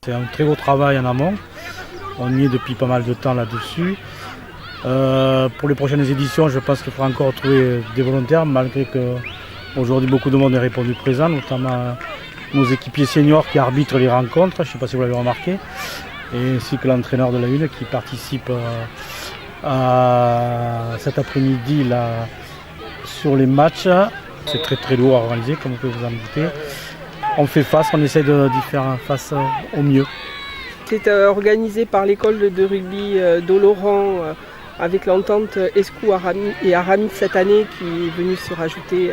C'était un très gros travail en amont. On y est depuis pas mal de temps là-dessus. Pour les prochaines éditions, je pense qu'il faudra encore trouver des volontaires, malgré qu'aujourd'hui beaucoup de monde est répondu présent, notamment nos équipiers seniors qui arbitrent les rencontres, je ne sais pas si vous l'avez remarqué, et ainsi que l'entraîneur de la Une qui participe à cet après-midi là, sur les matchs. C'est très très lourd à organiser, comme vous pouvez vous en douter. On fait face, on essaie d'y faire face au mieux. C'est organisé par l'école de rugby d'Oloron avec l'entente Escou et Aramis cette année qui est venue se rajouter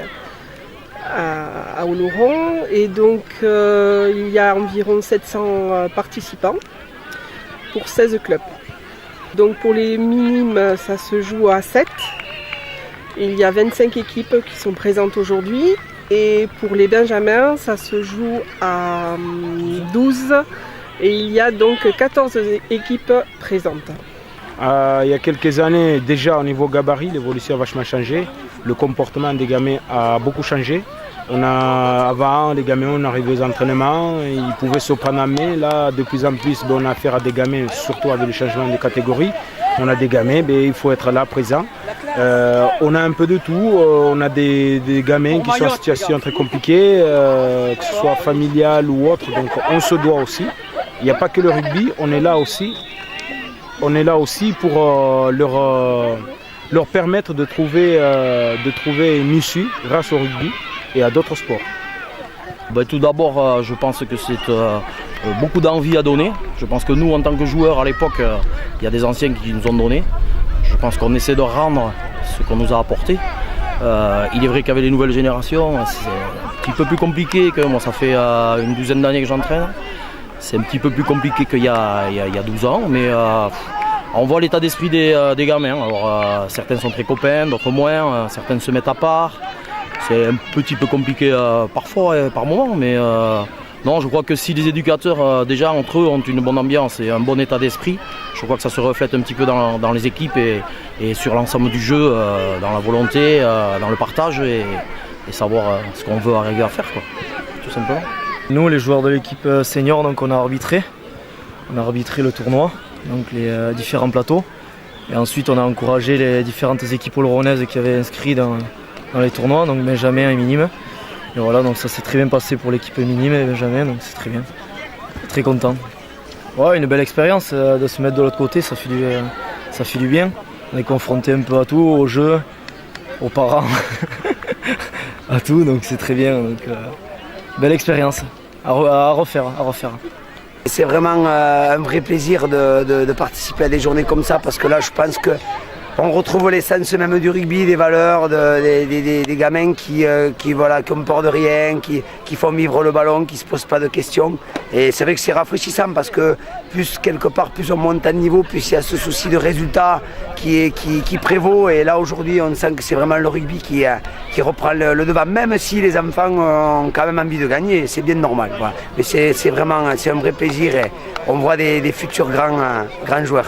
à Oloron. Et donc il y a environ 700 participants pour 16 clubs. Donc pour les minimes, ça se joue à 7. Il y a 25 équipes qui sont présentes aujourd'hui. Et pour les benjamins, ça se joue à 12. Et il y a donc 14 équipes présentes. Il y a quelques années, déjà au niveau gabarit, l'évolution a vachement changé. Le comportement des gamins a beaucoup changé. Avant, les gamins, on arrivait aux entraînements, ils pouvaient se prendre en main. Là, de plus en plus, on a affaire à des gamins, surtout avec le changement de catégorie. On a des gamins, il faut être là, présent. On a un peu de tout. On a des gamins qui sont en situation très compliquée, que ce soit familiale ou autre. Donc on se doit aussi. Il n'y a pas que le rugby, on est là aussi. On est là aussi pour leur permettre de trouver une issue grâce au rugby et à d'autres sports. Tout d'abord, je pense que c'est beaucoup d'envie à donner. Je pense que nous, en tant que joueurs, à l'époque, il y a des anciens qui nous ont donné. Je pense qu'on essaie de rendre ce qu'on nous a apporté. Il est vrai qu'avec les nouvelles générations, c'est un petit peu plus compliqué que moi. Ça fait une douzaine d'années que j'entraîne. C'est un petit peu plus compliqué qu'il y a 12 ans, mais on voit l'état d'esprit des gamins. Alors, certains sont très copains, d'autres moins, certains se mettent à part. C'est un petit peu compliqué parfois, par moment, mais non, je crois que si les éducateurs, déjà entre eux, ont une bonne ambiance et un bon état d'esprit, je crois que ça se reflète un petit peu dans les équipes et sur l'ensemble du jeu, dans la volonté, dans le partage et savoir ce qu'on veut arriver à faire, quoi, tout simplement. Nous, les joueurs de l'équipe senior, donc on a arbitré le tournoi, donc les différents plateaux. Et ensuite, on a encouragé les différentes équipes oloronnaises qui avaient inscrit dans les tournois, donc Benjamin et Minime. Et voilà, donc ça s'est très bien passé pour l'équipe Minime et Benjamin, donc c'est très bien. Très content. Ouais, une belle expérience de se mettre de l'autre côté, ça fait du bien. On est confronté un peu à tout, au jeu, aux parents, à tout, donc c'est très bien. Donc, belle expérience à refaire. C'est vraiment un vrai plaisir de participer à des journées comme ça parce que là je pense qu'on retrouve l'essence même du rugby, des valeurs, des gamins qui ont peur de rien, qui font vivre le ballon, qui ne se posent pas de questions. Et c'est vrai que c'est rafraîchissant parce que plus on monte en niveau, plus il y a ce souci de résultat qui prévaut. Et là aujourd'hui on sent que c'est vraiment le rugby qui reprend le devant, même si les enfants ont quand même envie de gagner, c'est bien normal. Voilà. Mais c'est un vrai plaisir et on voit des futurs grands joueurs.